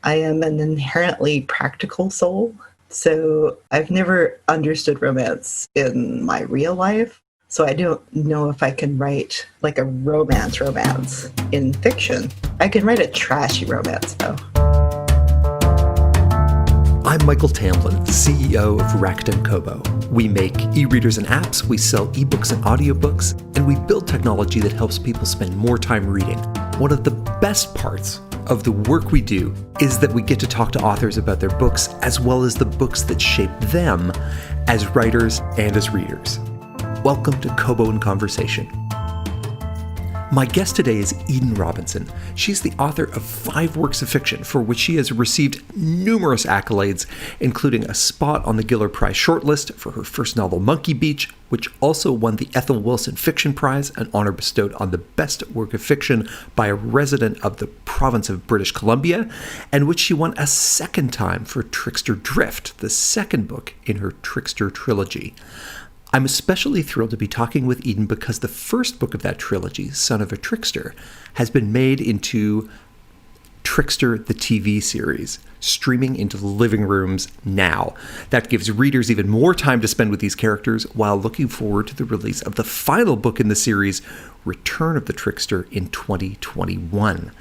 I am an inherently practical soul. So I've never understood romance in my real life. So I don't know if I can write like a romance in fiction. I can write a trashy romance, though. I'm Michael Tamblyn, CEO of Rakuten Kobo. We make e-readers and apps, we sell ebooks and audiobooks, and we build technology that helps people spend more time reading. One of the best parts of the work we do is that we get to talk to authors about their books, as well as the books that shape them as writers and as readers. Welcome to Kobo in Conversation. My guest today is Eden Robinson. She's the author of 5 works of fiction for which she has received numerous accolades, including a spot on the Giller Prize shortlist for her first novel, Monkey Beach, which also won the Ethel Wilson Fiction Prize, an honor bestowed on the best work of fiction by a resident of the province of British Columbia, and which she won a second time for Trickster Drift, the second book in her Trickster trilogy. I'm especially thrilled to be talking with Eden because the first book of that trilogy, Son of a Trickster, has been made into Trickster the TV series, streaming into living rooms now. That gives readers even more time to spend with these characters while looking forward to the release of the final book in the series, Return of the Trickster, in 2021.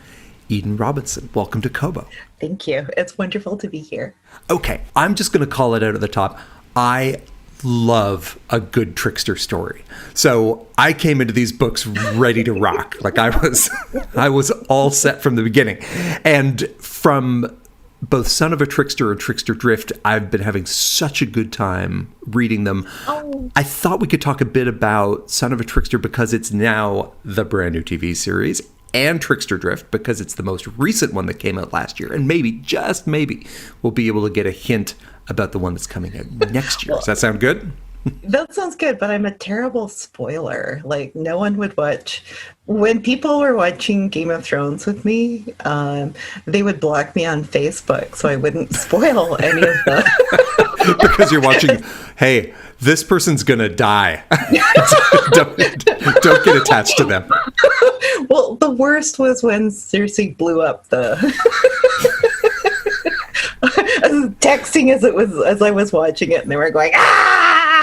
Eden Robinson, welcome to Kobo. Thank you. It's wonderful to be here. Okay, I'm just going to call it out at the top. I love a good trickster story. So I came into these books ready to rock. Like I was all set from the beginning. And from both Son of a Trickster and Trickster Drift, I've been having such a good time reading them. Oh. I thought we could talk a bit about Son of a Trickster because it's now the brand new TV series, and Trickster Drift because it's the most recent one that came out last year. And maybe, just maybe, we'll be able to get a hint about the one that's coming out next year. Does that sound good? That sounds good, but I'm a terrible spoiler. Like, no one would watch. When people were watching Game of Thrones with me, they would block me on Facebook so I wouldn't spoil any of them. Because you're watching, hey, this person's going to die. don't get attached to them. Well, the worst was when Cersei blew up the... I was texting as I was watching it, and they were going, ah!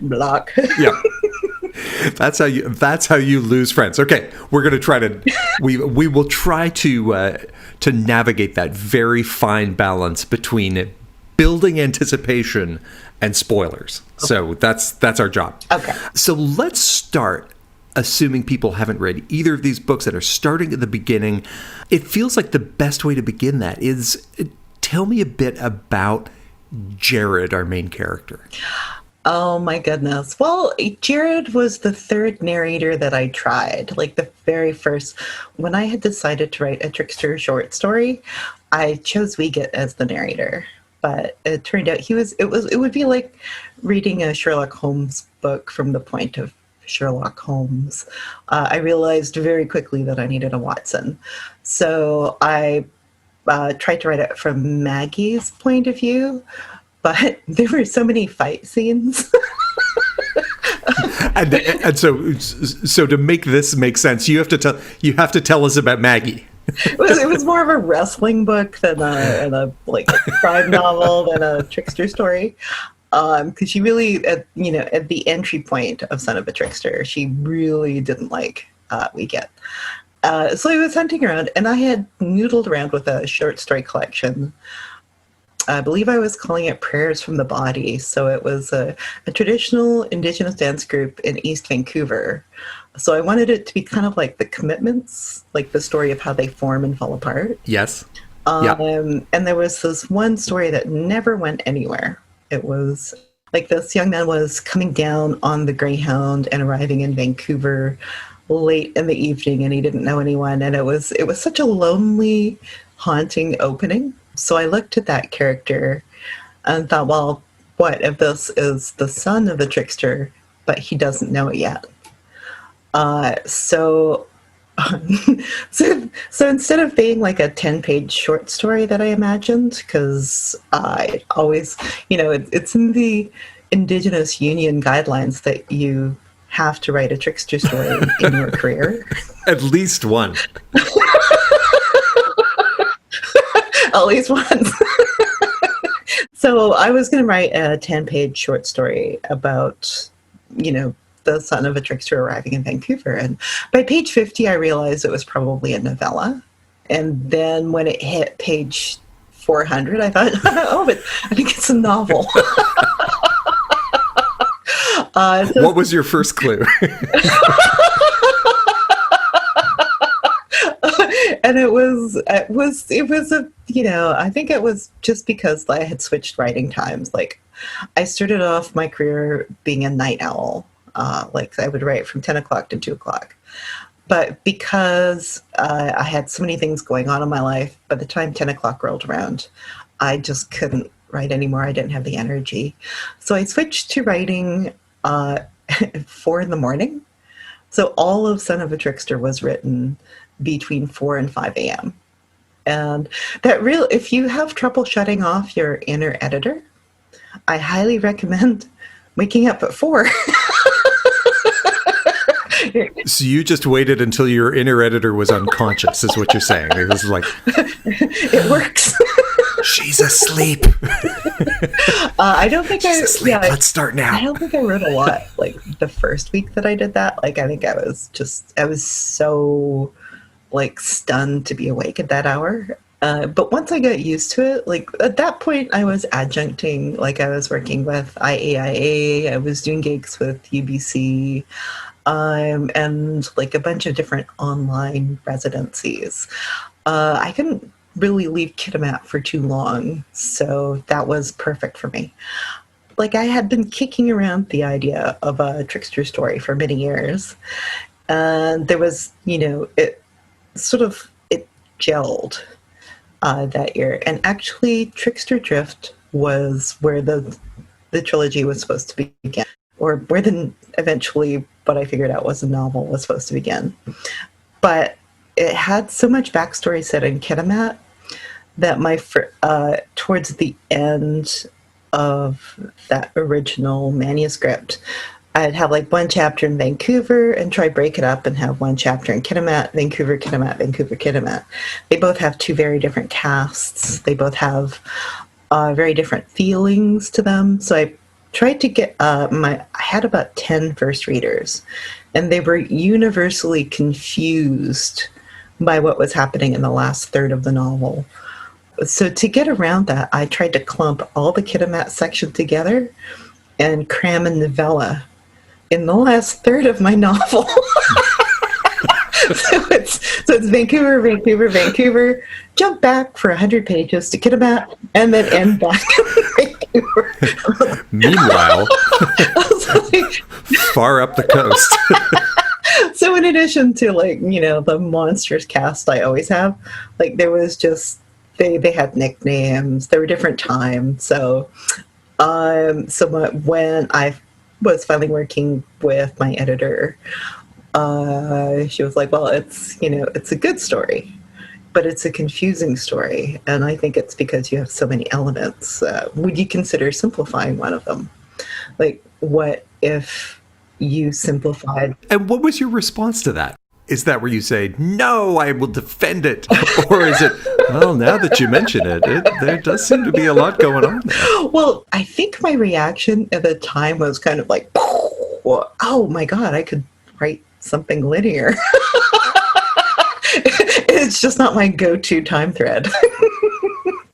Block. Yeah. That's how you lose friends. Okay, we're going to try to we will try to navigate that very fine balance between building anticipation and spoilers. Okay. So that's our job. Okay. So let's start. Assuming people haven't read either of these books that are starting at the beginning, it feels like the best way to begin that is tell me a bit about Jared, our main character. Oh my goodness. Well, Jared was the third narrator that I tried. Like the very first, when I had decided to write a Trickster short story, I chose Wiegert as the narrator. But it turned out it would be like reading a Sherlock Holmes book from the point of Sherlock Holmes. I realized very quickly that I needed a Watson. So I tried to write it from Maggie's point of view, but there were so many fight scenes. and so to make this make sense, you have to tell us about Maggie. It was more of a wrestling book than a crime novel than a trickster story. Because she really, at the entry point of Son of a Trickster, she really didn't like Wiegert. So I was hunting around, and I had noodled around with a short story collection. I believe I was calling it Prayers from the Body. So it was a traditional Indigenous dance group in East Vancouver. So I wanted it to be kind of like The Commitments, like the story of how they form and fall apart. Yes. Yeah. And there was this one story that never went anywhere. It was like this young man was coming down on the Greyhound and arriving in Vancouver late in the evening, and he didn't know anyone. And it was such a lonely, haunting opening. So I looked at that character and thought, well, what if this is the son of the trickster, but he doesn't know it yet? So instead of being like a 10-page short story that I imagined, because I always, it's in the Indigenous Union guidelines that you have to write a trickster story in your career. At least one. At least once. So I was going to write a 10-page short story about, the son of a trickster arriving in Vancouver. And by page 50, I realized it was probably a novella. And then when it hit page 400, I thought, oh, but I think it's a novel. What was your first clue? And it was a, I think it was just because I had switched writing times. Like, I started off my career being a night owl. Like, I would write from 10 o'clock to 2 o'clock. But because I had so many things going on in my life, by the time 10 o'clock rolled around, I just couldn't write anymore. I didn't have the energy. So I switched to writing 4 in the morning. So all of Son of a Trickster was written between 4 and 5 a.m. And if you have trouble shutting off your inner editor, I highly recommend waking up at 4. So you just waited until your inner editor was unconscious, is what you're saying. It was like, it works. She's asleep. I don't think She's asleep. Yeah, let's start now. I don't think I wrote a lot. Like, the first week that I did that, like, I think I was so, like, stunned to be awake at that hour. But once I got used to it, like, at that point I was adjuncting. Like, I was working with IAIA, I was doing gigs with UBC, and like a bunch of different online residencies. I couldn't really leave Kitimat for too long, so that was perfect for me. Like, I had been kicking around the idea of a trickster story for many years, and there was, it gelled that year. And actually, Trickster Drift was where the trilogy was supposed to begin, or where eventually what I figured out was a novel was supposed to begin. But it had so much backstory set in Kitimat that towards the end of that original manuscript, I'd have like one chapter in Vancouver and try break it up and have one chapter in Kitimat, Vancouver, Kitimat, Vancouver, Kitimat. They both have two very different casts. They both have very different feelings to them. So I tried to get I had about 10 first readers, and they were universally confused by what was happening in the last third of the novel. So to get around that, I tried to clump all the Kitimat section together and cram a novella in the last third of my novel. So it's Vancouver, Vancouver, Vancouver, jump back for 100 pages to Kitimat, and then end back in Vancouver. Meanwhile, far up the coast. So in addition to, like, the monstrous cast I always have, like, there was just, they had nicknames, there were different times. So when I was finally working with my editor, she was like, well, it's a good story, but it's a confusing story. And I think it's because you have so many elements. Would you consider simplifying one of them? Like, what if you simplified? And what was your response to that? Is that where you say, no, I will defend it? Or is it, well, now that you mention it, there does seem to be a lot going on there? Well, I think my reaction at the time was kind of like, oh my God, I could write something linear. It's just not my go-to time thread.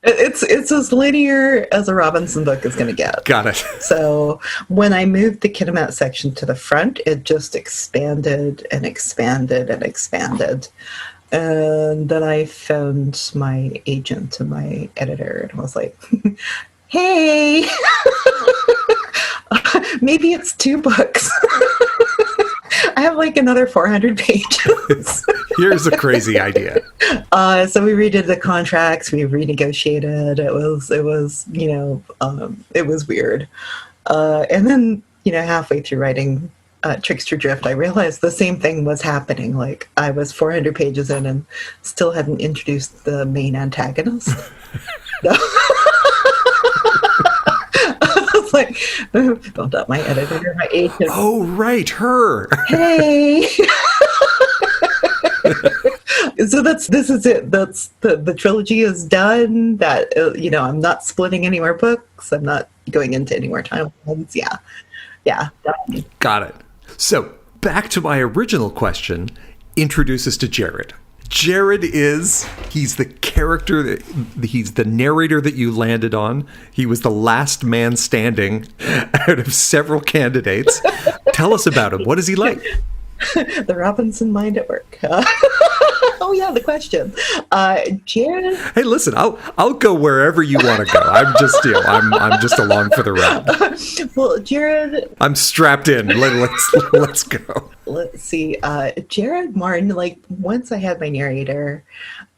It's as linear as a Robinson book is going to get. Got it. So when I moved the Kitimat section to the front, it just expanded and expanded and expanded. And then I found my agent and my editor, and I was like, hey, maybe it's 2 books. I have like another 400 pages. Here's a crazy idea. So we redid the contracts. We renegotiated. It was weird. And then, halfway through writing Trickster Drift, I realized the same thing was happening. Like, I was 400 pages in and still hadn't introduced the main antagonist. Like, built up my editor, my agent. Oh, right, her. Hey. So this is it. That's the trilogy is done. That I'm not splitting any more books. I'm not going into any more timelines. Yeah, yeah. Done. Got it. So back to my original question. Introduce us to Jared. Jared he's the character, he's the narrator that you landed on. He was the last man standing out of several candidates. Tell us about him. What is he like? The Robinson mind at work. Oh yeah, the question. Jared. Hey, listen, I'll go wherever you want to go. I'm just along for the ride. Well, Jared. I'm strapped in. Let's go. Let's see. Jared Martin. Like once I had my narrator,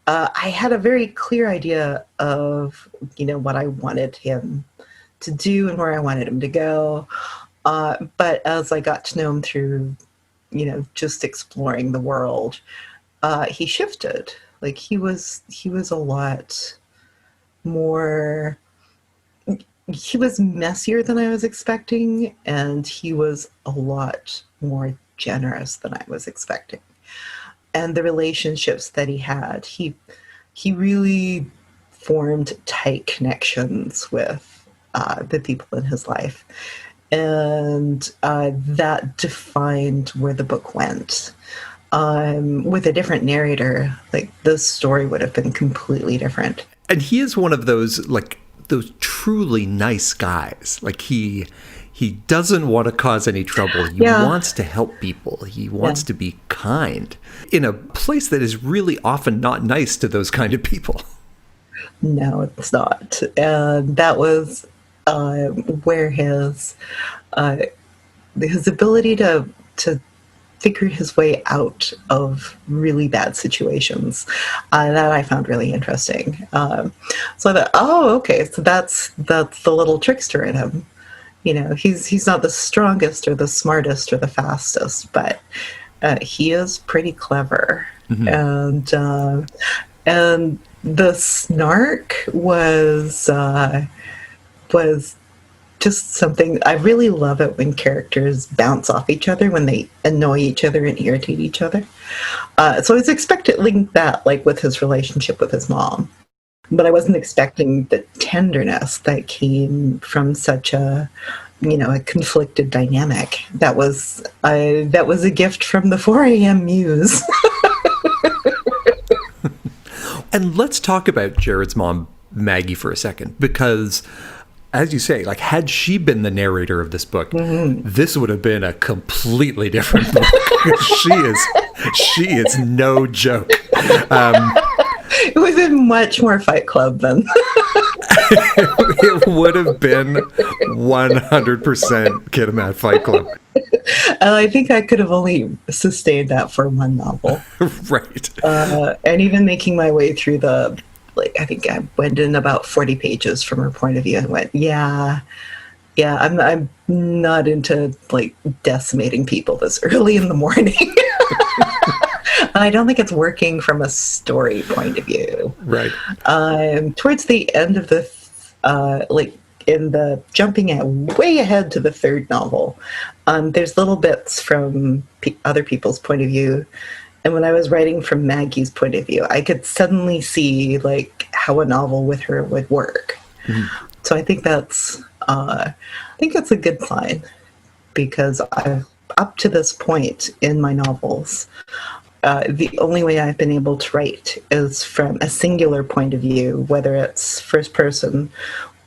I had a very clear idea of what I wanted him to do and where I wanted him to go. But as I got to know him through just exploring the world, he shifted. Like he was a lot more, he was messier than I was expecting, and he was a lot more generous than I was expecting. And the relationships that he had, he really formed tight connections with the people in his life. And that defined where the book went. With a different narrator, like this story would have been completely different. And he is one of those truly nice guys. Like he doesn't want to cause any trouble. He wants to help people. He wants to be kind in a place that is really often not nice to those kind of people. No, it's not. And that was where his ability to figure his way out of really bad situations that I found really interesting. So I thought, okay, so that's the little trickster in him. He's not the strongest or the smartest or the fastest, but he is pretty clever. Mm-hmm. And the snark was just something. I really love it when characters bounce off each other, when they annoy each other and irritate each other. So I was expecting that, like with his relationship with his mom, but I wasn't expecting the tenderness that came from such a conflicted dynamic. That was a gift from the 4 a.m. muse. And let's talk about Jared's mom, Maggie, for a second, because as you say, like had she been the narrator of this book, this would have been a completely different book. She is no joke. It would have been much more Fight Club then. It would have been 100% Kid 'em at Fight Club. And I think I could have only sustained that for one novel. Right. And even making my way through I think I went in about 40 pages from her point of view and went, I'm not into like decimating people this early in the morning. I don't think it's working from a story point of view. Right. Towards the end of the, jumping way ahead to the third novel, there's little bits from other people's point of view. And when I was writing from Maggie's point of view, I could suddenly see like how a novel with her would work. Mm-hmm. So I think that's a good sign, because up to this point in my novels, the only way I've been able to write is from a singular point of view, whether it's first person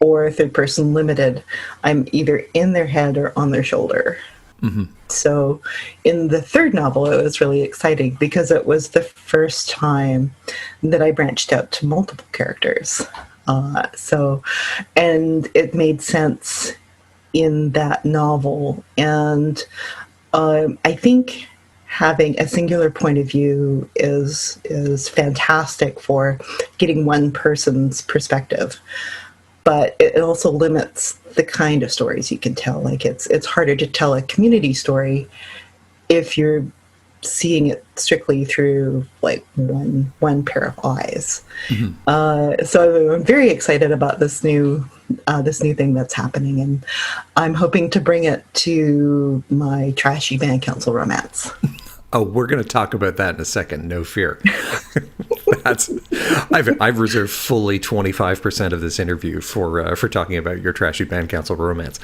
or third person limited. I'm either in their head or on their shoulder. Mm-hmm. So in the third novel, it was really exciting because it was the first time that I branched out to multiple characters. And it made sense in that novel. And I think having a singular point of view is fantastic for getting one person's perspective. But it also limits the kind of stories you can tell. Like it's harder to tell a community story if you're seeing it strictly through like one pair of eyes. Mm-hmm. So I'm very excited about this new thing that's happening, and I'm hoping to bring it to my trashy band council romance. Oh, we're going to talk about that in a second. No fear. I've reserved fully 25% of this interview for talking about your trashy band council romance.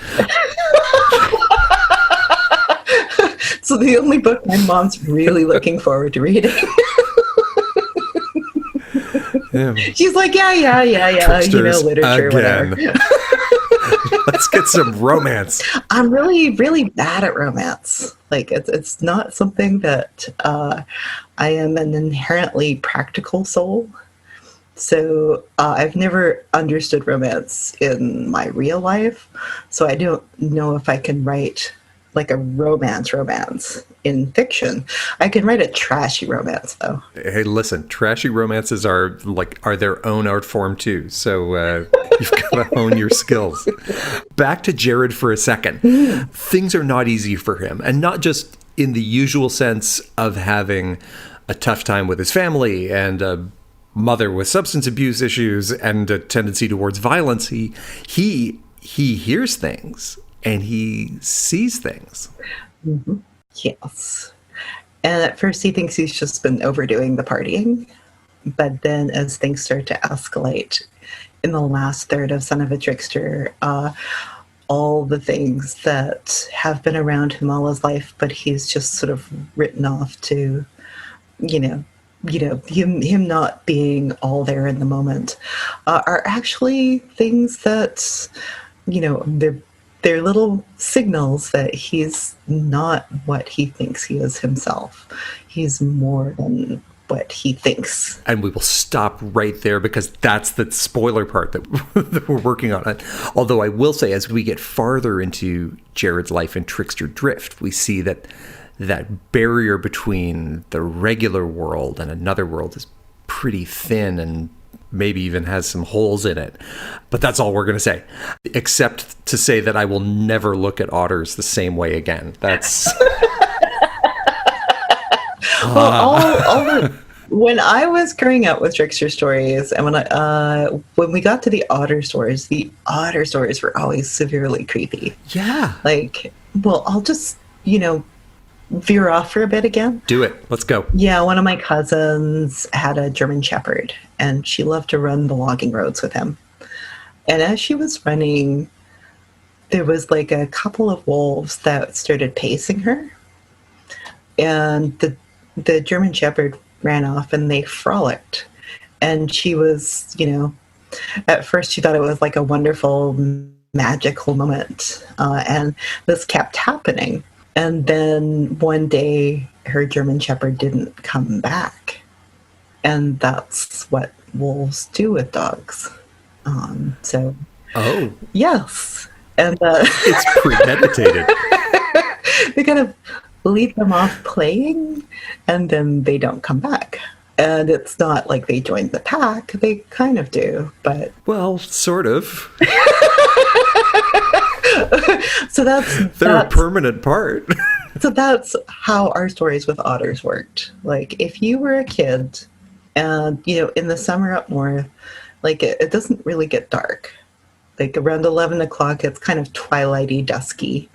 So the only book my mom's really looking forward to reading. Yeah. She's like, yeah, literature, again. whatever. Let's get some romance. I'm really, really bad at romance. Like, it's not something that I am an inherently practical soul. So I've never understood romance in my real life. So I don't know if I can write like a romance in fiction. I can write a trashy romance, though. Hey, listen, trashy romances are their own art form too. So you've got to hone your skills. Back to Jared for a second. Things are not easy for him, and not just in the usual sense of having a tough time with his family and a mother with substance abuse issues and a tendency towards violence. He hears things and he sees things. Mm-hmm. Yes. And at first he thinks he's just been overdoing the partying. But then as things start to escalate in the last third of Son of a Trickster, all the things that have been around him all his life, but he's just sort of written off to, him not being all there in the moment, are actually things that, they're little signals that he's not what he thinks he is himself. He's more than what he thinks. And we will stop right there because that's the spoiler part that we're working on. Although I will say, as we get farther into Jared's life in Trickster Drift, we see that barrier between the regular world and another world is pretty thin and maybe even has some holes in it. But that's all we're going to say, except to say that I will never look at otters the same way again. That's... When I was growing up with Trickster stories, and when we got to the otter stories were always severely creepy. Yeah. I'll just, veer off for a bit again. Do it. Let's go. Yeah, one of my cousins had a German Shepherd, and she loved to run the logging roads with him. And as she was running, there was a couple of wolves that started pacing her. And the German Shepherd ran off and they frolicked. And she was, at first she thought it was a wonderful, magical moment. And this kept happening. And then one day her German Shepherd didn't come back. And that's what wolves do with dogs. Oh. Yes. And it's premeditated. They kind of lead them off playing, and then they don't come back. And it's not like they joined the pack. They kind of do, but... Well, sort of. So They're a permanent part. So that's how our stories with otters worked. If you were a kid and, in the summer up north, it doesn't really get dark. Around 11 o'clock, it's kind of twilighty, dusky.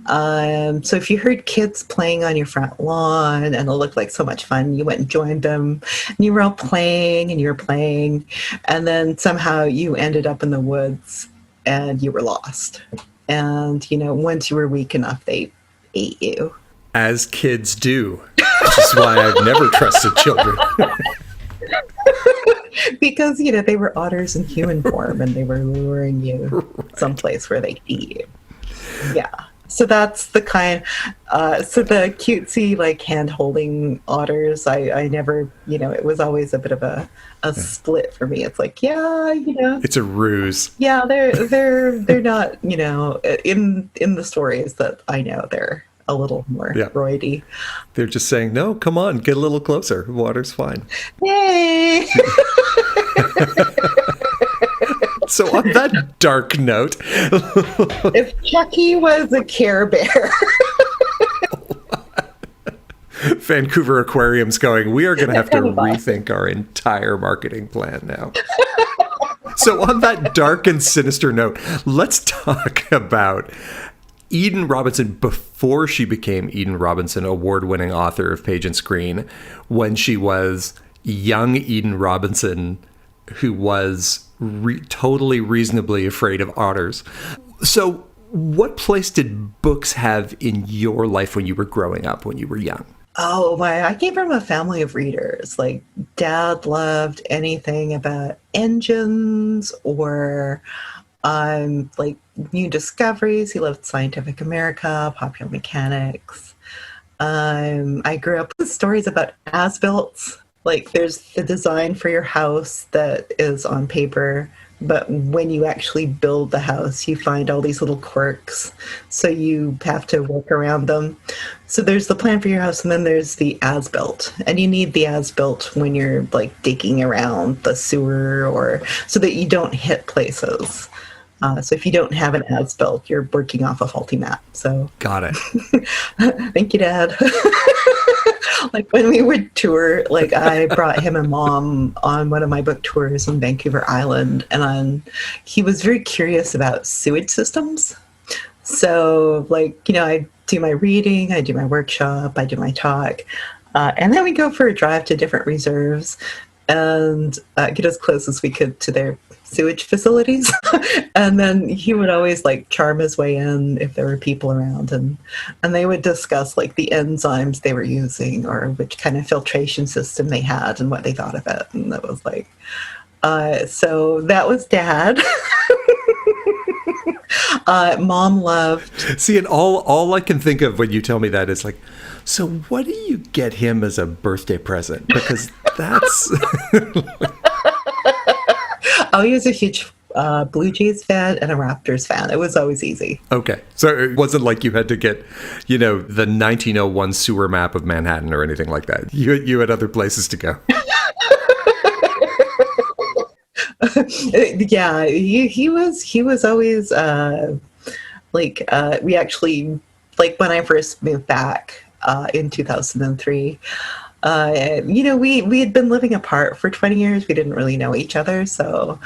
So if you heard kids playing on your front lawn and it looked like so much fun, you went and joined them, and you were all playing, and you were playing, and then somehow you ended up in the woods and you were lost. And, once you were weak enough, they ate you. As kids do. Which is why I've never trusted children. Because, they were otters in human form and they were luring you someplace where they could eat you. Yeah. So that's the kind, so the cutesy, hand-holding otters, I never, it was always a bit of a split for me. It's It's a ruse. Yeah, they're not, in the stories that I know, they're a little more roidy. They're just saying, no, come on, get a little closer. Water's fine. Yay! So on that dark note... If Chucky was a Care Bear... Vancouver Aquarium's going, we are going to have to rethink our entire marketing plan now. So on that dark and sinister note, let's talk about Eden Robinson before she became Eden Robinson, award-winning author of Page and Screen, when she was young Eden Robinson, who was totally reasonably afraid of otters. So what place did books have in your life when you were growing up, when you were young? Oh my, I came from a family of readers. Like, Dad loved anything about engines or like new discoveries. He loved Scientific America, Popular Mechanics. I grew up with stories about as-built. Like, there's the design for your house that is on paper, but when you actually build the house, you find all these little quirks, so you have to work around them. So there's the plan for your house, and then there's the as-built. And you need the as-built when you're, like, digging around the sewer or so that you don't hit places. So if you don't have an as-built, you're working off a faulty map. So Got it. thank you, Dad. Like, when we would tour, like, I brought him and Mom on one of my book tours on Vancouver Island, and he was very curious about sewage systems. So, like, I do my reading, I do my workshop, I do my talk, and then we go for a drive to different reserves and get as close as we could to their sewage facilities. And then he would always, like, charm his way in if there were people around, and they would discuss, like, the enzymes they were using or which kind of filtration system they had and what they thought of it. And that was like, so that was Dad. Mom loved. See, and all I can think of when you tell me that is like, so what do you get him as a birthday present? Because that's... Oh, he was a huge Blue Jays fan and a Raptors fan. It was always easy. Okay. So it wasn't like you had to get, the 1901 sewer map of Manhattan or anything like that. You had other places to go. Yeah, he was always we actually, like, when I first moved back in 2003, we had been living apart for 20 years. We didn't really know each other, so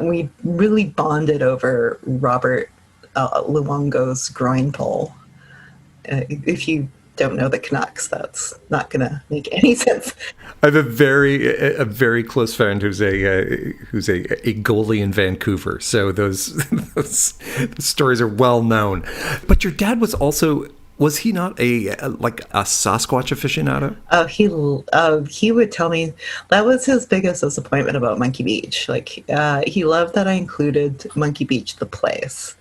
we really bonded over Robert Luongo's groin pull. If you don't know the Canucks, that's not going to make any sense. I have a very close friend who's a goalie in Vancouver. So those stories are well known. But your dad was he not a Sasquatch aficionado? He would tell me that was his biggest disappointment about Monkey Beach. Like, he loved that I included Monkey Beach, the place,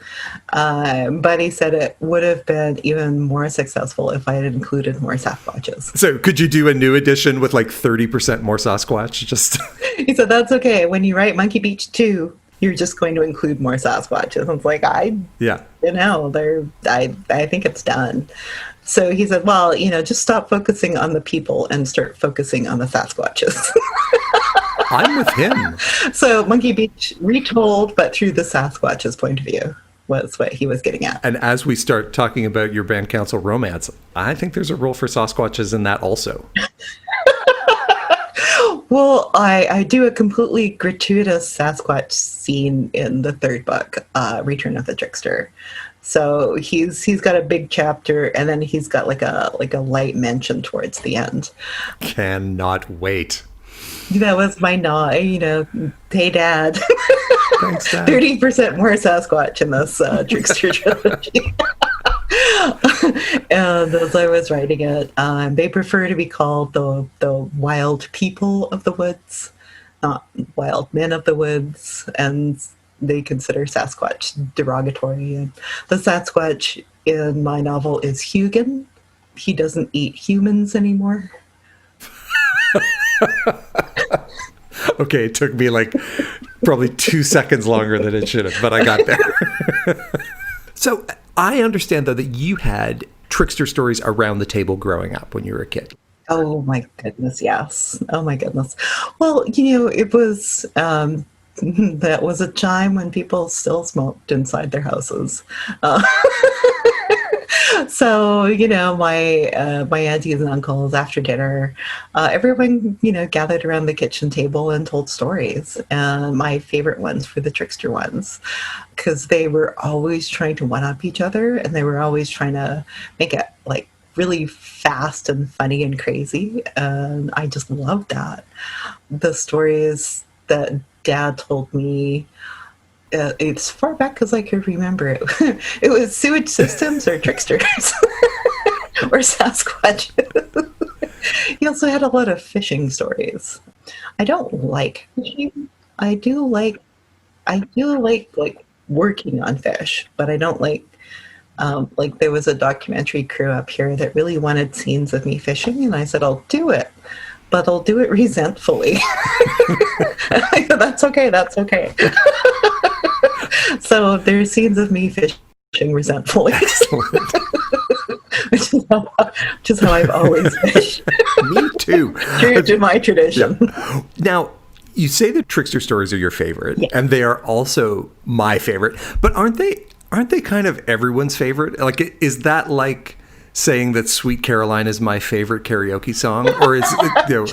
but he said it would have been even more successful if I had included more Sasquatches. So could you do a new edition with like 30% more Sasquatch? Just he said that's okay. When you write Monkey Beach 2, you're just going to include more Sasquatches. It's like, I think it's done. So he said, well, just stop focusing on the people and start focusing on the Sasquatches. I'm with him. So Monkey Beach retold, but through the Sasquatch's point of view, was what he was getting at. And as we start talking about your band council romance, I think there's a role for Sasquatches in that also. Well, I do a completely gratuitous Sasquatch scene in the third book, Return of the Trickster. So he's got a big chapter, and then he's got like a light mention towards the end. Cannot wait. That was my nod, hey, Dad. Thanks, Dad. 30% more Sasquatch in this Trickster trilogy. And as I was writing it, they prefer to be called the wild people of the woods, not wild men of the woods, and they consider Sasquatch derogatory. And the Sasquatch in my novel is Hugin. He doesn't eat humans anymore. Okay, it took me like probably 2 seconds longer than it should have, but I got there. So I understand, though, that you had trickster stories around the table growing up when you were a kid. Oh, my goodness, yes. Oh, my goodness. Well, it was... that was a time when people still smoked inside their houses. So, my aunties and uncles after dinner, everyone, gathered around the kitchen table and told stories. And my favorite ones were the trickster ones, because they were always trying to one up each other, and they were always trying to make it like really fast and funny and crazy. And I just loved that. The stories that Dad told me, it's far back as I could remember it. It was sewage systems or tricksters or Sasquatch. He also had a lot of fishing stories. I don't like fishing. I do like working on fish, but I don't like there was a documentary crew up here that really wanted scenes of me fishing, and I said, I'll do it, but I'll do it resentfully. That's okay. So there's scenes of me fishing resentfully. which is how I've always fished. Me too. True to my tradition. Yeah. Now, you say that trickster stories are your favorite, yeah, and they are also my favorite, but aren't they kind of everyone's favorite? Like, is that like saying that Sweet Caroline is my favorite karaoke song? Or is there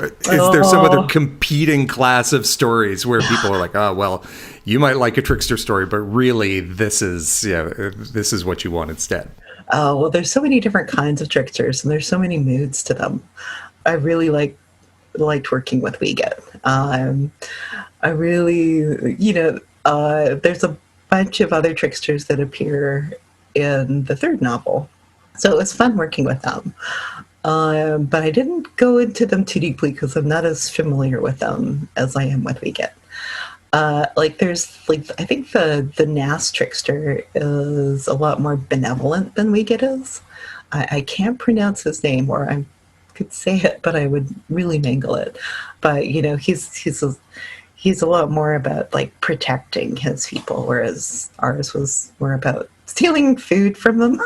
some other competing class of stories where people are like, oh, well, you might like a trickster story, but really this is what you want instead? Oh, well, there's so many different kinds of tricksters, and there's so many moods to them. I really liked working with Wiegert. I really, there's a bunch of other tricksters that appear in the third novel. So it was fun working with them. But I didn't go into them too deeply because I'm not as familiar with them as I am with Wiegert. I think the Nass trickster is a lot more benevolent than Wiegert is. I can't pronounce his name, or I could say it, but I would really mangle it. But he's a lot more about like protecting his people, whereas ours was more about stealing food from them.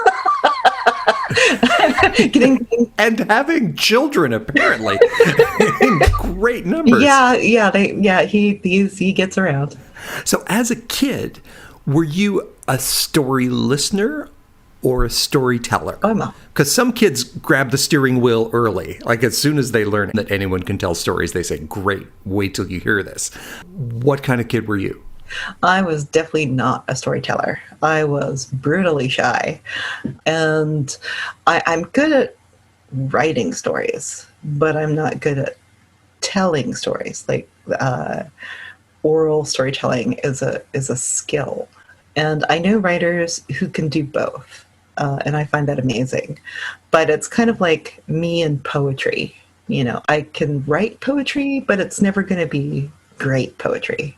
And having children, apparently, in great numbers. He gets around. So as a kid, were you a story listener or a storyteller? Because some kids grab the steering wheel early. Like, as soon as they learn that anyone can tell stories, they say, great, wait till you hear this. What kind of kid were you? I was definitely not a storyteller. I was brutally shy. And I'm good at writing stories, but I'm not good at telling stories. Like, oral storytelling is a skill. And I know writers who can do both. And I find that amazing. But it's kind of like me and poetry. I can write poetry, but it's never going to be great poetry.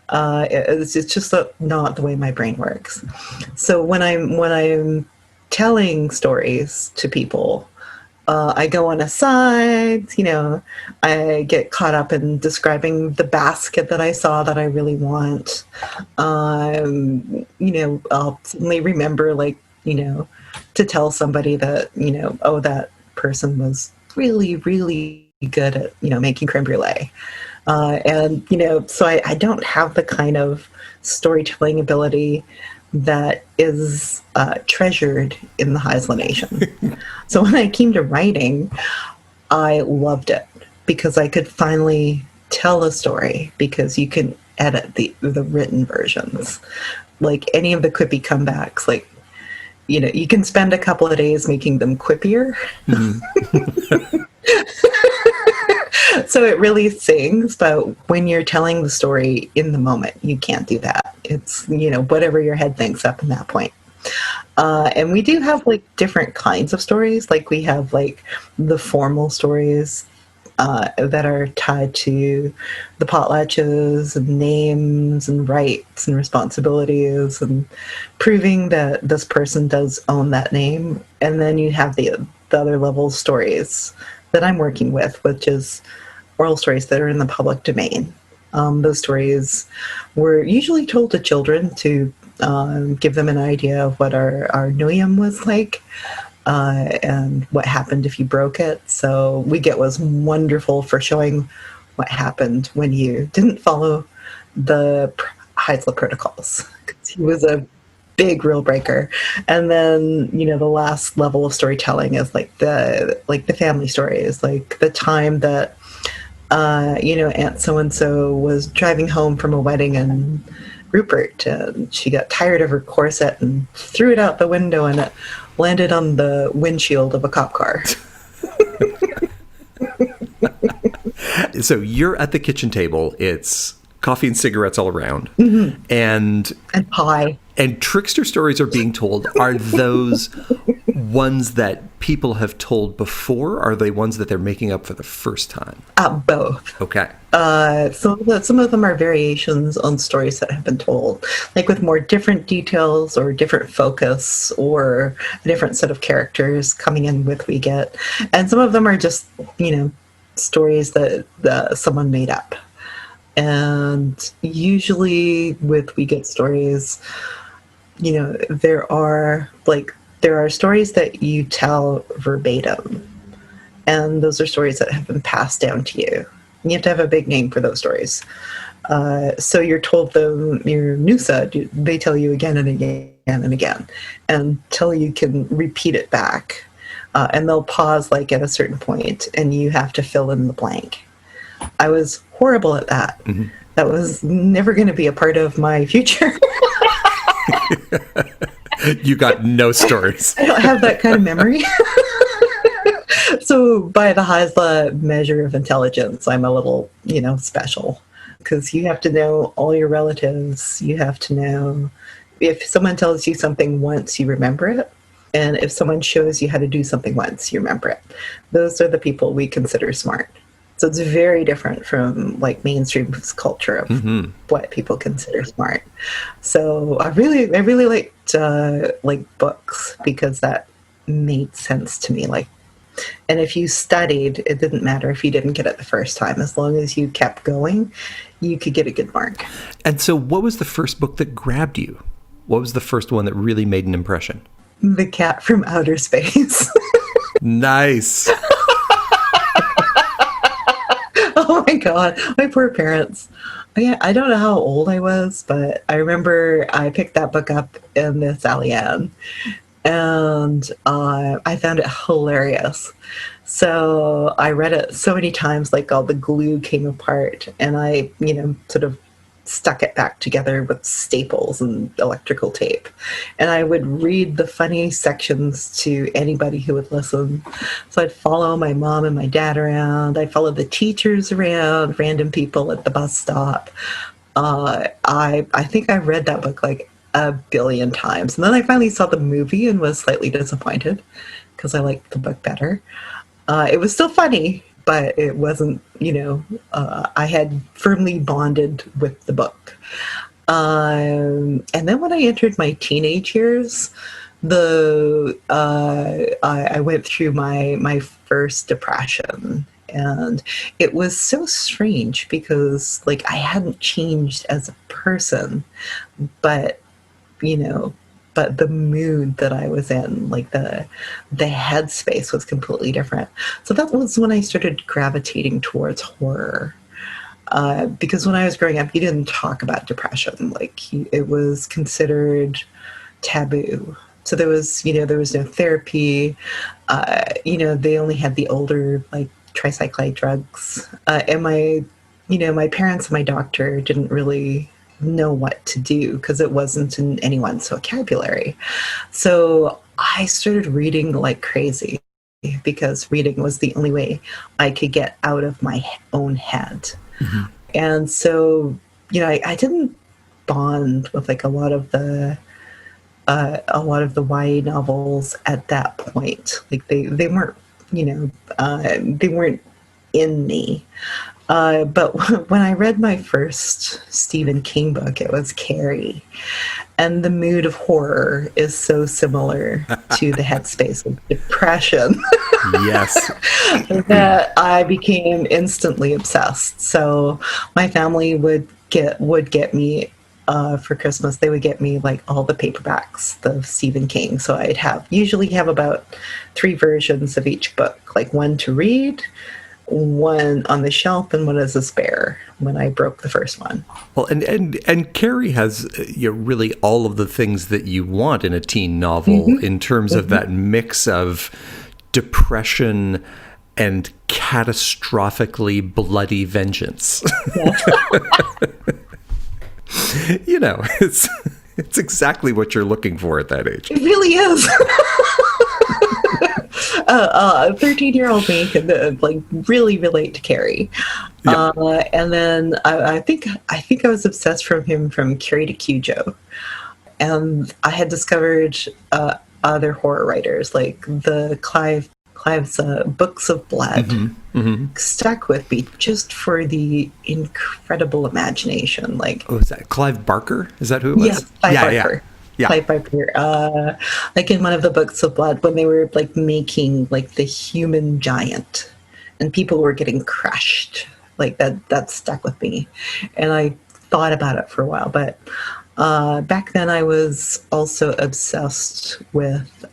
It's just not the way my brain works. So when I'm telling stories to people, I go on asides, I get caught up in describing the basket that I saw that I really want. I'll suddenly remember, to tell somebody that, that person was really, really good at, making creme brulee. So I don't have the kind of storytelling ability that is treasured in the Heisler Nation. So when I came to writing, I loved it because I could finally tell a story, because you can edit the written versions. Like any of the quippy comebacks, you can spend a couple of days making them quippier. Mm-hmm. So it really sings, but when you're telling the story in the moment, you can't do that. It's, whatever your head thinks up in that point. And we do have different kinds of stories. We have the formal stories that are tied to the potlatches and names and rights and responsibilities and proving that this person does own that name. And then you have the other level stories that I'm working with, which is oral stories that are in the public domain. Those stories were usually told to children to give them an idea of what our Nuyum was like and what happened if you broke it. So Wiegert was wonderful for showing what happened when you didn't follow the Heisler protocols. He was a big rule breaker. And then, the last level of storytelling is the family stories, like the time that Aunt so-and-so was driving home from a wedding in Rupert, and she got tired of her corset and threw it out the window, and it landed on the windshield of a cop car. So you're at the kitchen table. It's coffee and cigarettes all around. And pie. And trickster stories are being told. Are those ones that people have told before? Or are they ones that they're making up for the first time? Both. Okay. Some of them are variations on stories that have been told, like with more different details or different focus or a different set of characters coming in with We Get. And some of them are just, stories that someone made up. And usually with We Get stories, there are stories that you tell verbatim, and those are stories that have been passed down to you. You have to have a big name for those stories. So you're told them, your Noosa, they tell you again and again and again until you can repeat it back. And they'll pause at a certain point, and you have to fill in the blank. I was horrible at that. Mm-hmm. That was never going to be a part of my future. You got no stories. I don't have that kind of memory. So by the Heisler measure of intelligence, I'm a little, special, because you have to know all your relatives. You have to know if someone tells you something once, you remember it. And if someone shows you how to do something once, you remember it. Those are the people we consider smart. So it's very different from mainstream culture of what people consider smart. So I really liked books because that made sense to me. And if you studied, it didn't matter if you didn't get it the first time. As long as you kept going, you could get a good mark. And so what was the first book that grabbed you? What was the first one that really made an impression? The Cat from Outer Space. Nice. Oh my God, my poor parents. I don't know how old I was, but I remember I picked that book up in the Sally Ann, and I found it hilarious. So I read it so many times, all the glue came apart, and I, sort of stuck it back together with staples and electrical tape. And I would read the funny sections to anybody who would listen. So I'd follow my mom and my dad around. I'd follow the teachers around, random people at the bus stop. I think I read that book a billion times. And then I finally saw the movie and was slightly disappointed because I liked the book better. It was still funny, but it wasn't, I had firmly bonded with the book. And then when I entered my teenage years, I went through my first depression. And it was so strange because, I hadn't changed as a person, but the mood that I was in, the headspace was completely different. So that was when I started gravitating towards horror. Because when I was growing up, you didn't talk about depression. It was considered taboo. So there was no therapy. They only had the older, tricyclide drugs. And my parents and my doctor didn't really know what to do because it wasn't in anyone's vocabulary. So I started reading like crazy because reading was the only way I could get out of my own head. Mm-hmm. And so, I didn't bond with a lot of the YA novels at that point. They weren't, they weren't in me. But when I read my first Stephen King book, it was Carrie. And the mood of horror is so similar to the headspace of depression. Yes. That I became instantly obsessed. So my family would get me for Christmas, they would get me all the paperbacks of Stephen King. So I'd usually have about 3 versions of each book, one to read, one on the shelf and one as a spare when I broke the first one. Well, and Carrie has really all of the things that you want in a teen novel in terms of that mix of depression and catastrophically bloody vengeance. Yeah. It's exactly what you're looking for at that age. It really is. A 13-year-old me can really relate to Carrie. Yeah. And then I think I was obsessed from Carrie to Cujo, and I had discovered other horror writers like the Clive's Books of Blood stuck with me just for the incredible imagination. Is that Clive Barker? Is that who it was? Yes, Clive Barker. Yeah. Clive Barker. In one of the Books of Blood, when they were making the human giant, and people were getting crushed, that stuck with me, and I thought about it for a while. But back then, I was also obsessed with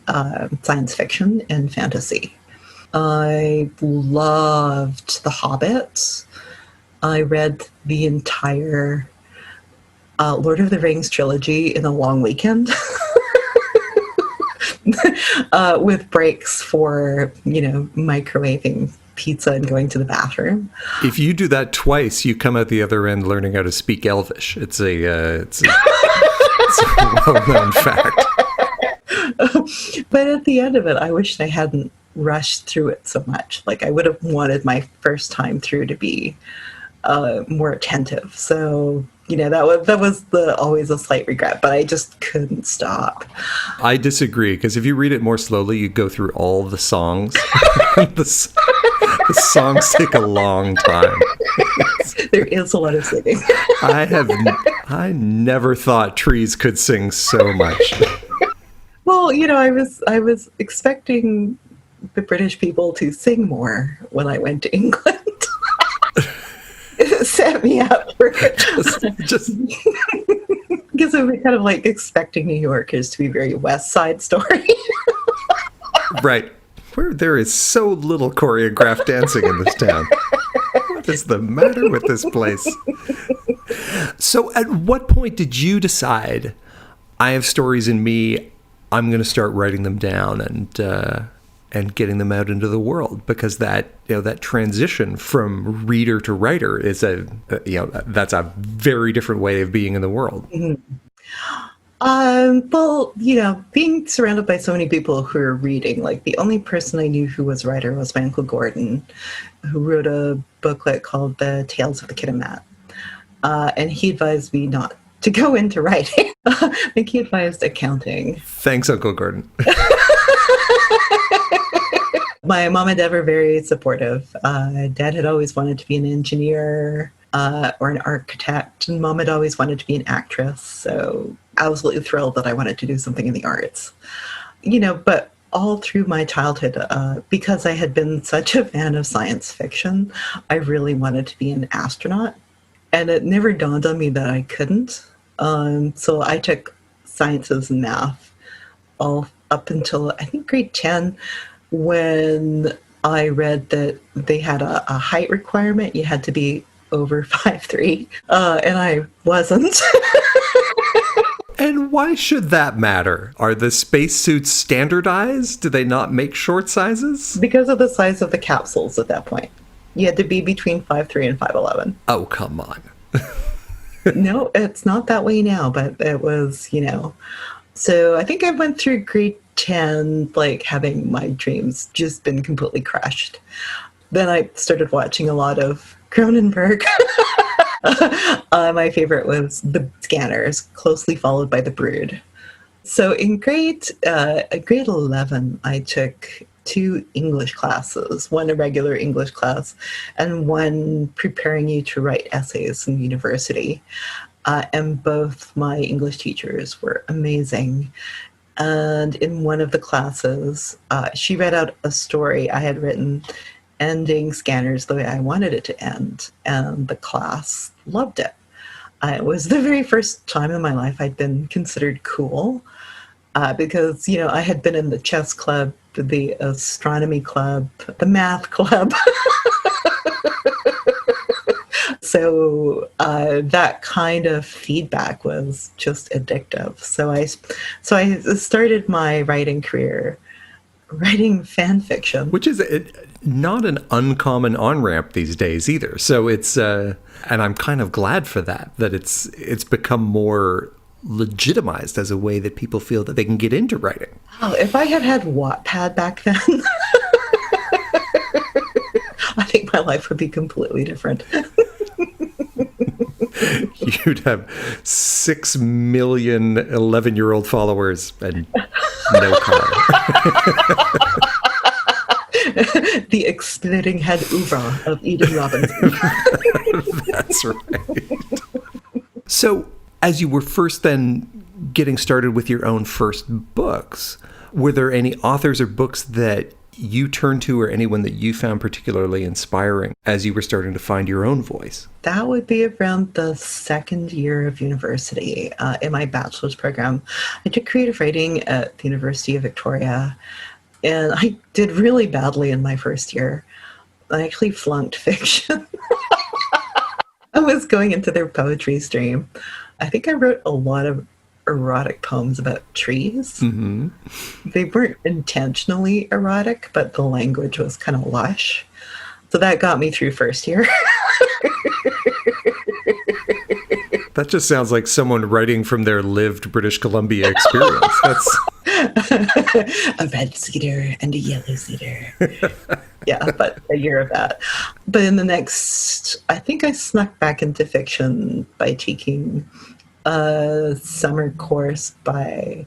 science fiction and fantasy. I loved The Hobbit. I read the entire Lord of the Rings trilogy in a long weekend with breaks for, microwaving pizza and going to the bathroom. If you do that twice, you come out the other end learning how to speak Elvish. It's a well-known fact. But at the end of it, I wished I hadn't rushed through it so much. I would have wanted my first time through to be more attentive. So, that was always a slight regret, but I just couldn't stop. I disagree, because if you read it more slowly, you go through all the songs. The songs take a long time. There is a lot of singing. I never thought trees could sing so much. Well, I was expecting the British people to sing more when I went to England. It set me up for just because I was kind of expecting New Yorkers to be very West Side Story. Right. Where there is so little choreographed dancing in this town. What is the matter with this place? So at what point did you decide, I have stories in me, I'm going to start writing them down and getting them out into the world? Because that transition from reader to writer is that's a very different way of being in the world. Mm-hmm. Well, being surrounded by so many people who are reading, the only person I knew who was a writer was my Uncle Gordon, who wrote a booklet called The Tales of the Kid and Matt. And he advised me not to go into writing. I think he advised accounting. Thanks, Uncle Gordon. My mom and dad were very supportive. Dad had always wanted to be an engineer or an architect, and Mom had always wanted to be an actress. So absolutely thrilled that I wanted to do something in the arts. But all through my childhood, because I had been such a fan of science fiction, I really wanted to be an astronaut. And it never dawned on me that I couldn't. So I took sciences and math all up until, I think, grade 10, when I read that they had a height requirement. You had to be over 5'3", and I wasn't. And why should that matter? Are the spacesuits standardized? Do they not make short sizes? Because of the size of the capsules at that point. You had to be between 5'3" and 5'11". Oh, come on. No, it's not that way now, but it was, So I think I went through grade 10, having my dreams just been completely crushed. Then I started watching a lot of Cronenberg. My favorite was The Scanners, closely followed by The Brood. So in grade 11, I took 2 English classes, one a regular English class and one preparing you to write essays in university. And both my English teachers were amazing. And in one of the classes, she read out a story I had written ending Scanners the way I wanted it to end. And the class loved it. It was the very first time in my life I'd been considered cool because, I had been in the chess club, the astronomy club, the math club. So that kind of feedback was just addictive. So I started my writing career writing fan fiction. Which is not an uncommon on-ramp these days either. So it's, and I'm kind of glad for that it's become more legitimized as a way that people feel that they can get into writing. Oh, if I had Wattpad back then, I think my life would be completely different. You'd have 6 million 11-year-old followers and no car. The exploding head oeuvre of Eden Robinson. That's right. So, as you were first then getting started with your own first books, were there any authors or books that you turned to or anyone that you found particularly inspiring as you were starting to find your own voice? That would be around the second year of university in my bachelor's program. I took creative writing at the University of Victoria, and I did really badly in my first year. I actually flunked fiction. I was going into their poetry stream. I think I wrote a lot of erotic poems about trees. Mm-hmm. They weren't intentionally erotic, but the language was kind of lush. So that got me through first year. That just sounds like someone writing from their lived British Columbia experience. That's a red cedar and a yellow cedar. Yeah, but a year of that. But in the next, I think I snuck back into fiction by taking a summer course by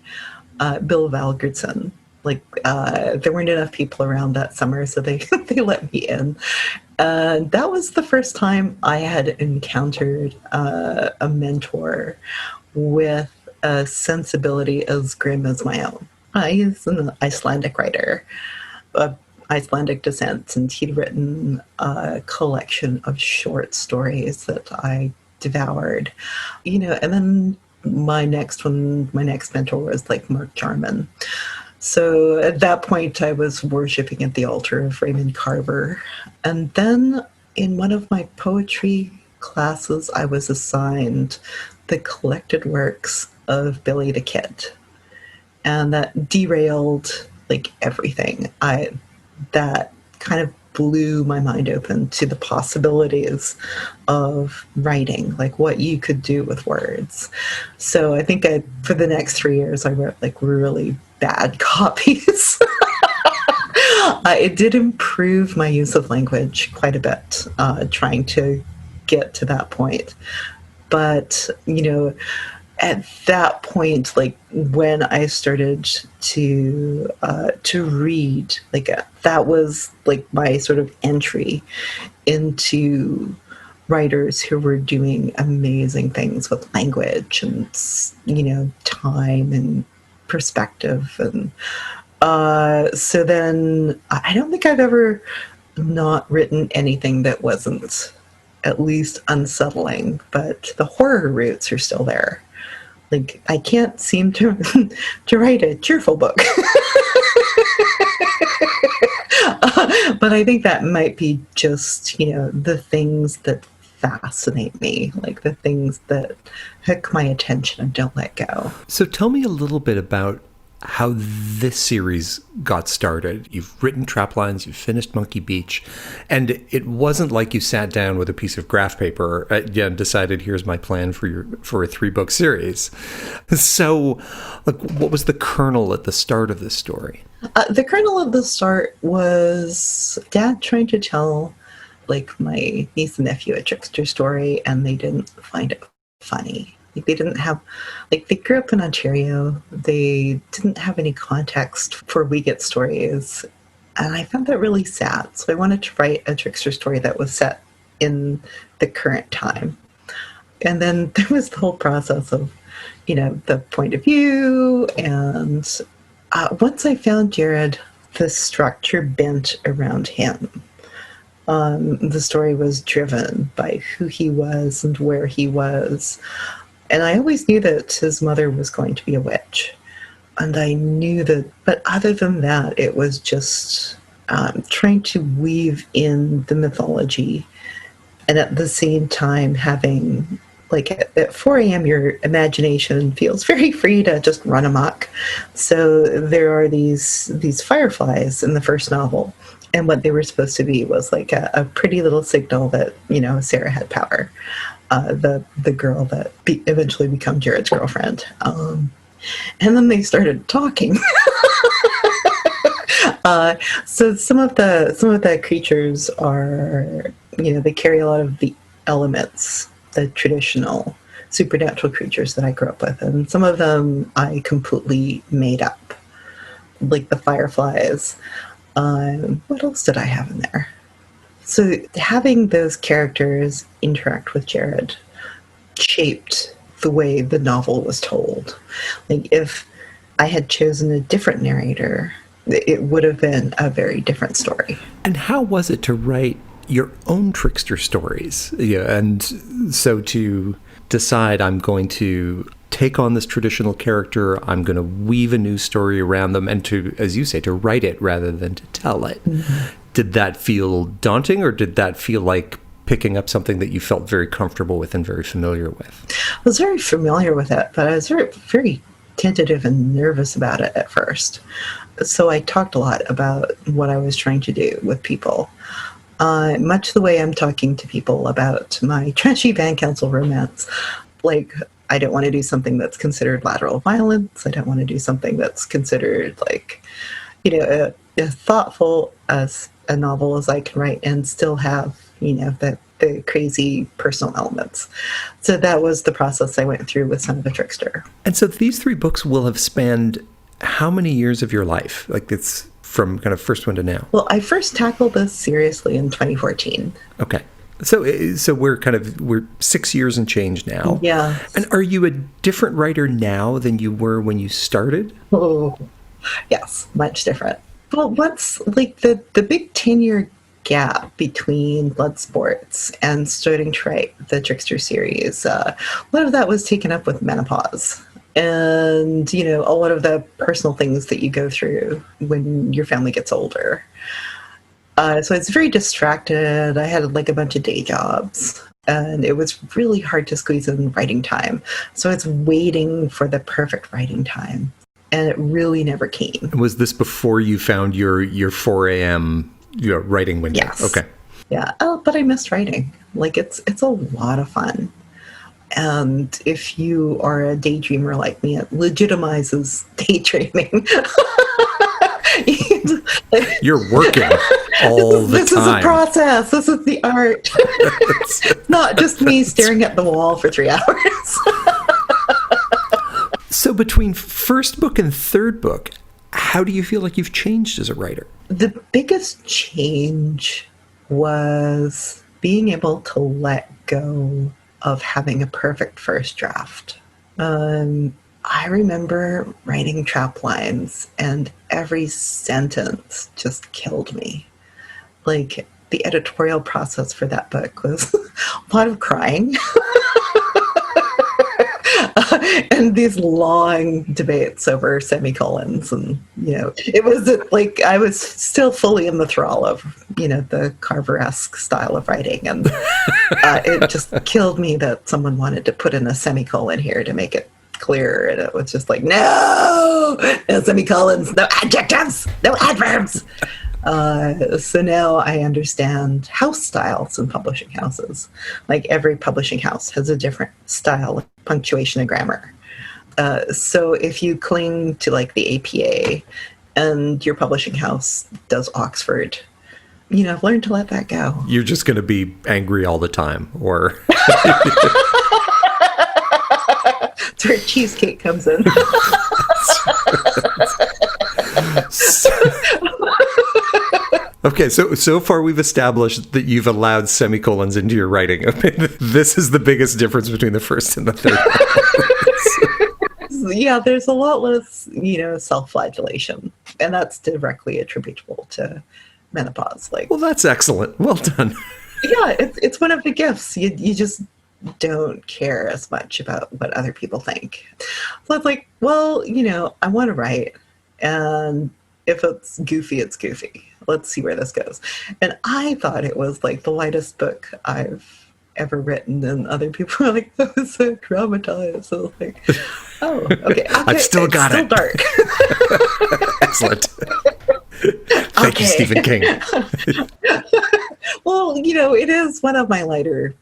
Bill Valgertson. There weren't enough people around that summer, so they let me in. And that was the first time I had encountered a mentor with a sensibility as grim as my own. He's an Icelandic writer of Icelandic descent, and he'd written a collection of short stories that I devoured. And then my next mentor was Mark Jarman. So at that point, I was worshiping at the altar of Raymond Carver. And then in one of my poetry classes, I was assigned the collected works of Billy the Kid. And that derailed everything. That kind of blew my mind open to the possibilities of writing, what you could do with words. So I think for the next 3 years, I wrote really bad copies. It did improve my use of language quite a bit, trying to get to that point. But, at that point, when I started to read, that was my sort of entry into writers who were doing amazing things with language and, time and perspective. And so then I don't think I've ever not written anything that wasn't at least unsettling, but the horror roots are still there. I can't seem to write a cheerful book. But I think that might be just, the things that fascinate me, the things that hook my attention and don't let go. So tell me a little bit about how this series got started. You've written Traplines, you've finished Monkey Beach, and it wasn't like you sat down with a piece of graph paper and decided, here's my plan for a 3-book series. So, what was the kernel at the start of this story? The kernel of the start was Dad trying to tell, my niece and nephew a trickster story, and they didn't find it funny. They didn't have, they grew up in Ontario. They didn't have any context for We Get Stories. And I found that really sad. So I wanted to write a trickster story that was set in the current time. And then there was the whole process of, the point of view. And once I found Jared, the structure bent around him. The story was driven by who he was and where he was. And I always knew that his mother was going to be a witch. And I knew that, but other than that, it was just trying to weave in the mythology and at the same time having, like, at 4 a.m. your imagination feels very free to just run amok. So there are these fireflies in the first novel, and what they were supposed to be was like a pretty little signal that, you know, Sarah had power. The girl that eventually become Jared's girlfriend. And then they started talking. So some of the creatures are, you know, they carry a lot of the elements, the traditional supernatural creatures that I grew up with, and some of them I completely made up, like the fireflies. What else did I have in there? So having those characters interact with Jared shaped the way the novel was told. Like, if I had chosen a different narrator, it would have been a very different story. And how was it to write your own trickster stories? Yeah, and so to decide, I'm going to take on this traditional character, I'm going to weave a new story around them, and to, as you say, to write it rather than to tell it. Mm-hmm. Did that feel daunting, or did that feel like picking up something that you felt very comfortable with and very familiar with? I was very familiar with it, but I was very, very tentative and nervous about it at first. So I talked a lot about what I was trying to do with people. Much the way I'm talking to people about my trashy band council romance. Like, I don't want to do something that's considered lateral violence. I don't want to do something that's considered, like, you know, as thoughtful as a novel as I can write and still have, you know, the crazy personal elements. So that was the process I went through with Son of a Trickster. And so these 3 books will have spanned how many years of your life? Like, it's from kind of first one to now. Well, I first tackled this seriously in 2014. Okay. So we're 6 years and change now. Yeah. And are you a different writer now than you were when you started? Oh, yes, much different. Well, what's like the big 10-year gap between Bloodsports and starting to write the Trickster series, a lot of that was taken up with menopause. And, you know, a lot of the personal things that you go through when your family gets older. So it's very distracted. I had like a bunch of day jobs, and it was really hard to squeeze in writing time. So it's waiting for the perfect writing time, and it really never came. Was this before you found your 4 a.m. Writing window? Yes. Okay. Yeah. Oh, but I missed writing. Like, it's a lot of fun. And if you are a daydreamer like me, it legitimizes daydreaming. You're working all the time. This is a process. This is the art. Not just me staring at the wall for 3 hours. So between first book and third book, how do you feel like you've changed as a writer? The biggest change was being able to let go of having a perfect first draft. I remember writing trap lines, and every sentence just killed me. Like, the editorial process for that book was a lot of crying. And these long debates over semicolons, and, you know, it was like I was still fully in the thrall of, you know, the Carver-esque style of writing, and it just killed me that someone wanted to put in a semicolon here to make it clearer, and it was just like, no semicolons, no adjectives, no adverbs. So now I understand house styles in publishing houses. Like, every publishing house has a different style of punctuation and grammar. So if you cling to, like, the APA and your publishing house does Oxford, you know, learn to let that go. You're just going to be angry all the time, or... That's where cheesecake comes in. Okay, so far we've established that you've allowed semicolons into your writing. This is the biggest difference between the first and the third. Yeah, there's a lot less, you know, self-flagellation, and that's directly attributable to menopause. Like, well, that's excellent. Well done. Yeah, it's one of the gifts. You just don't care as much about what other people think. So it's like, well, you know, I want to write, and if it's goofy, it's goofy. Let's see where this goes. And I thought it was like the lightest book I've ever written, and other people were like, "That was so traumatized." So I was like, "Oh, okay, I've still got still it. Dark." Excellent. Thank you, Stephen King. Well, it is one of my lighter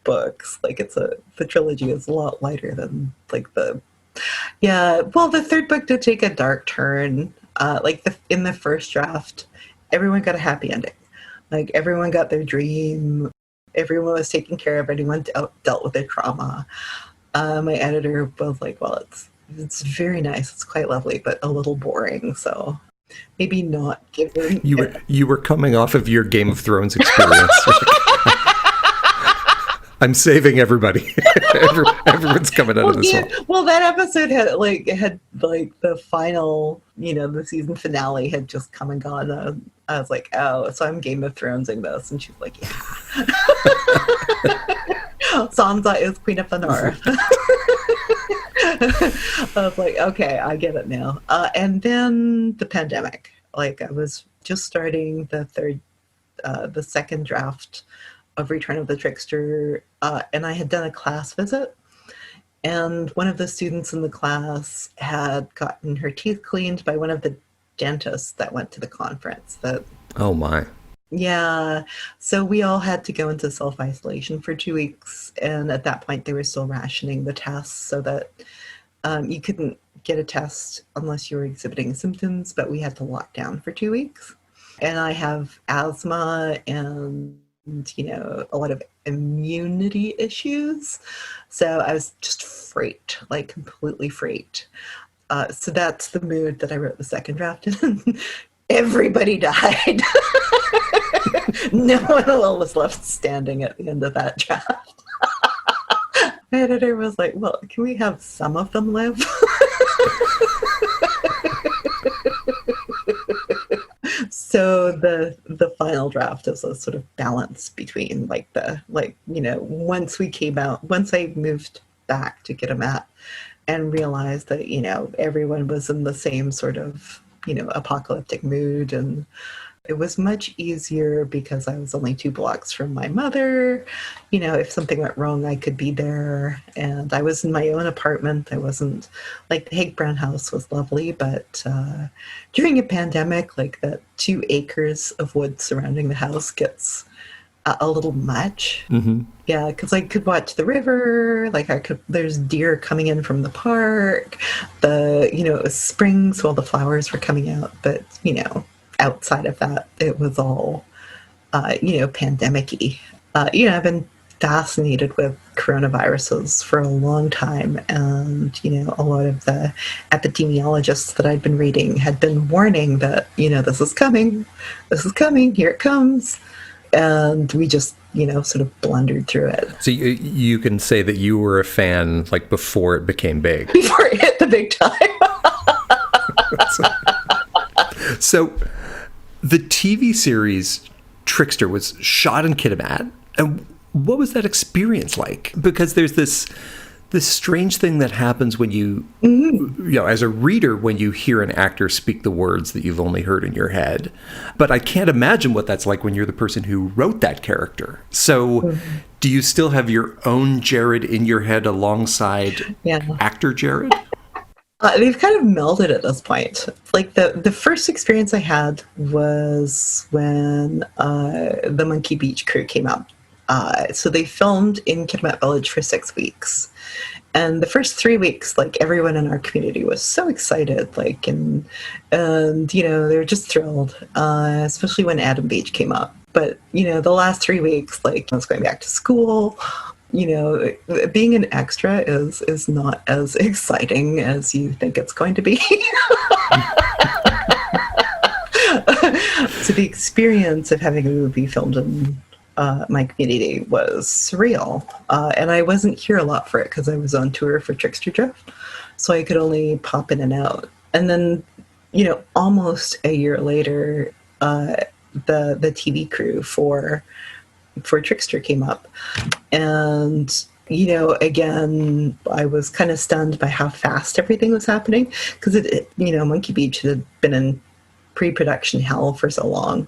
books. Like the trilogy is a lot lighter than like well, the third book did take a dark turn. In the first draft, everyone got a happy ending. Like everyone got their dream. Everyone was taken care of. Anyone dealt with their trauma. My editor was like, "Well, it's very nice. It's quite lovely, but a little boring. So maybe not giving." You were coming off of your Game of Thrones experience. I'm saving everybody. Everyone's coming out of this one. Well, that episode had the final, the season finale had just come and gone. I was like, "Oh, so I'm Game of Thronesing this," and she's like, "Yeah." Sansa is Queen of the North. I was like, "Okay, I get it now." And then the pandemic. Like I was just starting the second draft of Return of the Trickster, and I had done a class visit, and one of the students in the class had gotten her teeth cleaned by one of the dentists that went to the conference. Oh my. Yeah, so we all had to go into self-isolation for 2 weeks, and at that point they were still rationing the tests so that you couldn't get a test unless you were exhibiting symptoms, but we had to lock down for 2 weeks. And I have asthma and a lot of immunity issues. So I was just freaked, like completely freaked. So that's the mood that I wrote the second draft in. Everybody died. No one was left standing at the end of that draft. My editor was like, "Well, can we have some of them live?" So the final draft is a sort of balance between once I moved back to Kitimat and realized that everyone was in the same sort of apocalyptic mood, and it was much easier because I was only 2 blocks from my mother. If something went wrong, I could be there. And I was in my own apartment. I wasn't like the Hague Brown house was lovely, but during a pandemic, like that 2 acres of wood surrounding the house gets a little much. Mm-hmm. Yeah, because I could watch the river. There's deer coming in from the park. It was spring, so all the flowers were coming out. But outside of that, it was all, pandemic-y. I've been fascinated with coronaviruses for a long time, and a lot of the epidemiologists that I'd been reading had been warning that this is coming, here it comes. And we just, sort of blundered through it. So you can say that you were a fan like before it became big. Before it hit the big time. So the TV series Trickster was shot in Kitimat. And what was that experience like? Because there's this strange thing that happens when you as a reader, when you hear an actor speak the words that you've only heard in your head. But I can't imagine what that's like when you're the person who wrote that character. So do you still have your own Jared in your head alongside actor Jared? They've kind of melded at this point. Like the first experience I had was when the Monkey Beach crew came up. So they filmed in Kitimat Village for 6 weeks. And the first 3 weeks, like everyone in our community was so excited, and they were just thrilled, especially when Adam Beach came up. But, the last 3 weeks, I was going back to school. Being an extra is not as exciting as you think it's going to be. So the experience of having a movie filmed in my community was surreal. And I wasn't here a lot for it because I was on tour for Trickster Drift. So I could only pop in and out. And then, almost a year later, the TV crew for Trickster came up. And, again, I was kind of stunned by how fast everything was happening because Monkey Beach had been in pre-production hell for so long.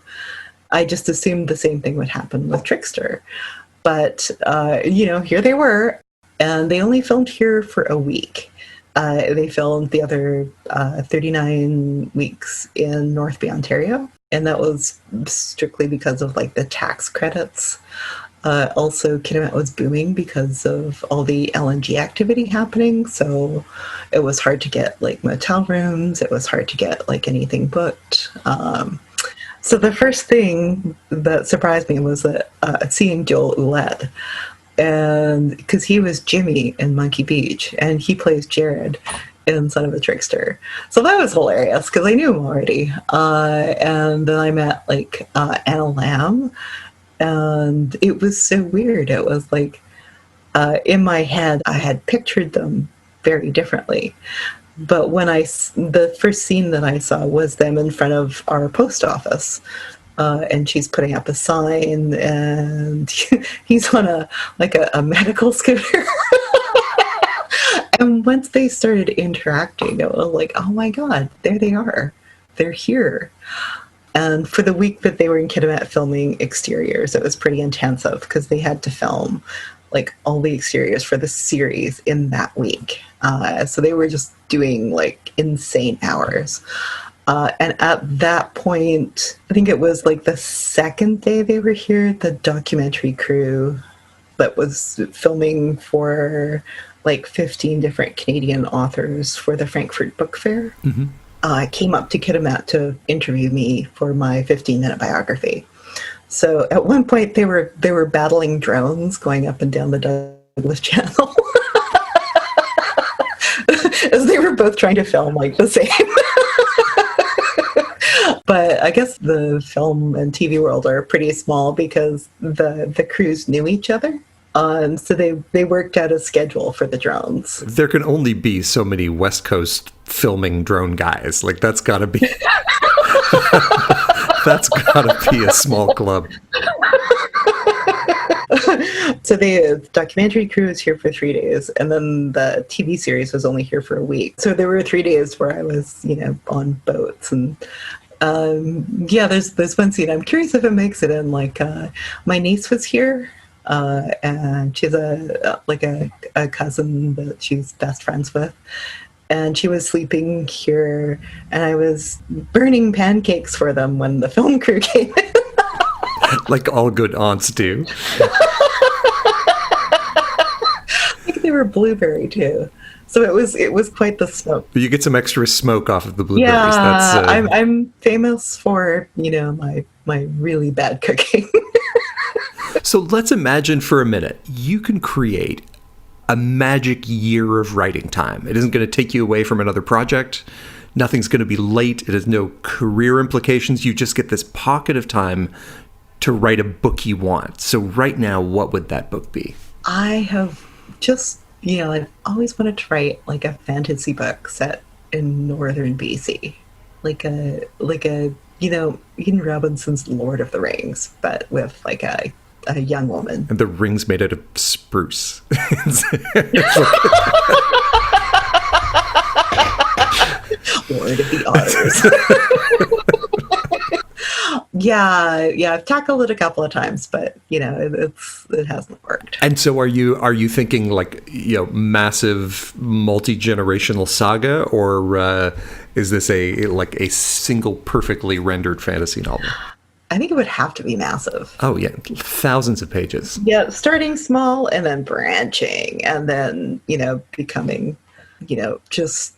I just assumed the same thing would happen with Trickster. But, here they were, and they only filmed here for a week. They filmed the other 39 weeks in North Bay, Ontario, and that was strictly because of like the tax credits. Also, Kitimat was booming because of all the LNG activity happening, so it was hard to get like motel rooms. It was hard to get like anything booked. So the first thing that surprised me was that seeing Joel Ouellette, and because he was Jimmy in Monkey Beach, and he plays Jared in Son of a Trickster. So that was hilarious because I knew him already. And then I met like Anna Lamb, and it was so weird. It was like in my head, I had pictured them very differently. But when the first scene that I saw was them in front of our post office, and she's putting up a sign, and he's on a medical scooter. And once they started interacting, it was like, oh my God, there they are. They're here. And for the week that they were in Kitimat filming exteriors, it was pretty intensive because they had to film like all the exteriors for the series in that week. So they were just doing like insane hours. And at that point, I think it was like the second day they were here, the documentary crew that was filming for like 15 different Canadian authors for the Frankfurt Book Fair, came up to Kitimat to interview me for my 15-minute biography. So at one point they were battling drones going up and down the Douglas Channel as they were both trying to film like the same. But I guess the film and TV world are pretty small because the crews knew each other. So they worked out a schedule for the drones. There can only be so many West Coast filming drone guys. Like that's gotta be that's gotta be a small club. So the documentary crew was here for 3 days, and then the TV series was only here for a week. So there were 3 days where I was, on boats, and there's one scene. I'm curious if it makes it in. Like my niece was here, and she's a cousin that she's best friends with. And she was sleeping here, and I was burning pancakes for them when the film crew came in. Like all good aunts do. I think they were blueberry too. So it was quite the smoke. You get some extra smoke off of the blueberries. Yeah, I'm famous for, my really bad cooking. So let's imagine for a minute, you can create a magic year of writing time. It isn't going to take you away from another project. Nothing's going to be late. It has no career implications. You just get this pocket of time to write a book you want. So right now, what would that book be? I have just, I've always wanted to write like a fantasy book set in northern BC. Like a Ian Robinson's Lord of the Rings, but with like a young woman. And the ring's made out of spruce. Lord of the Otters. Yeah, I've tackled it a couple of times, but it hasn't worked. And so are you thinking like massive multi-generational saga, or is this a single perfectly rendered fantasy novel? I think it would have to be massive. Oh yeah, thousands of pages. Yeah, starting small and then branching, and then becoming just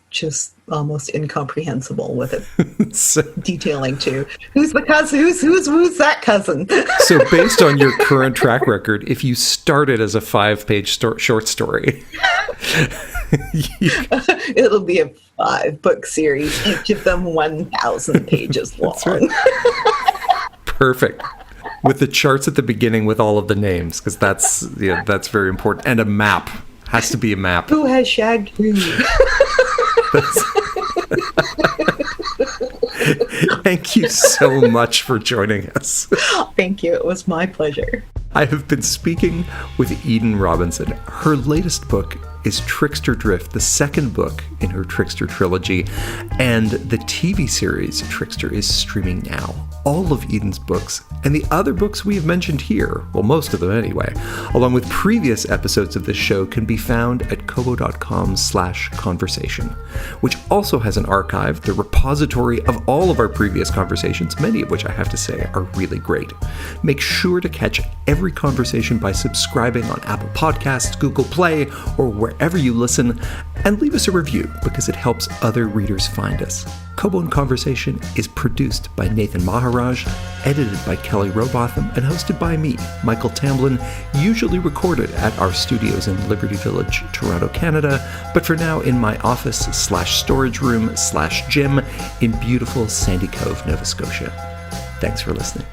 almost incomprehensible with it. So, detailing too. Who's the cousin? Who's that cousin? So based on your current track record, if you started as a 5-page short story, it'll be a 5-book series, each of them 1,000 pages long. That's right. Perfect. With the charts at the beginning with all of the names, because that's very important. And a map. Has to be a map. Who has shagged who? Thank you so much for joining us. Thank you. It was my pleasure. I have been speaking with Eden Robinson. Her latest book is Trickster Drift, the second book in her Trickster trilogy, and the TV series Trickster is streaming now. all of Eden's books and the other books we have mentioned here, well, most of them anyway, along with previous episodes of this show, can be found at kobo.com/conversation, which also has an archive, the repository of all of our previous conversations, many of which I have to say are really great. Make sure to catch every conversation by subscribing on Apple Podcasts, Google Play, or wherever you listen, and leave us a review because it helps other readers find us. Kobo in Conversation is produced by Nathan Maharaj, edited by Kelly Robotham, and hosted by me, Michael Tamblin, usually recorded at our studios in Liberty Village, Toronto, Canada, but for now in my office/storage room/gym in beautiful Sandy Cove, Nova Scotia. Thanks for listening.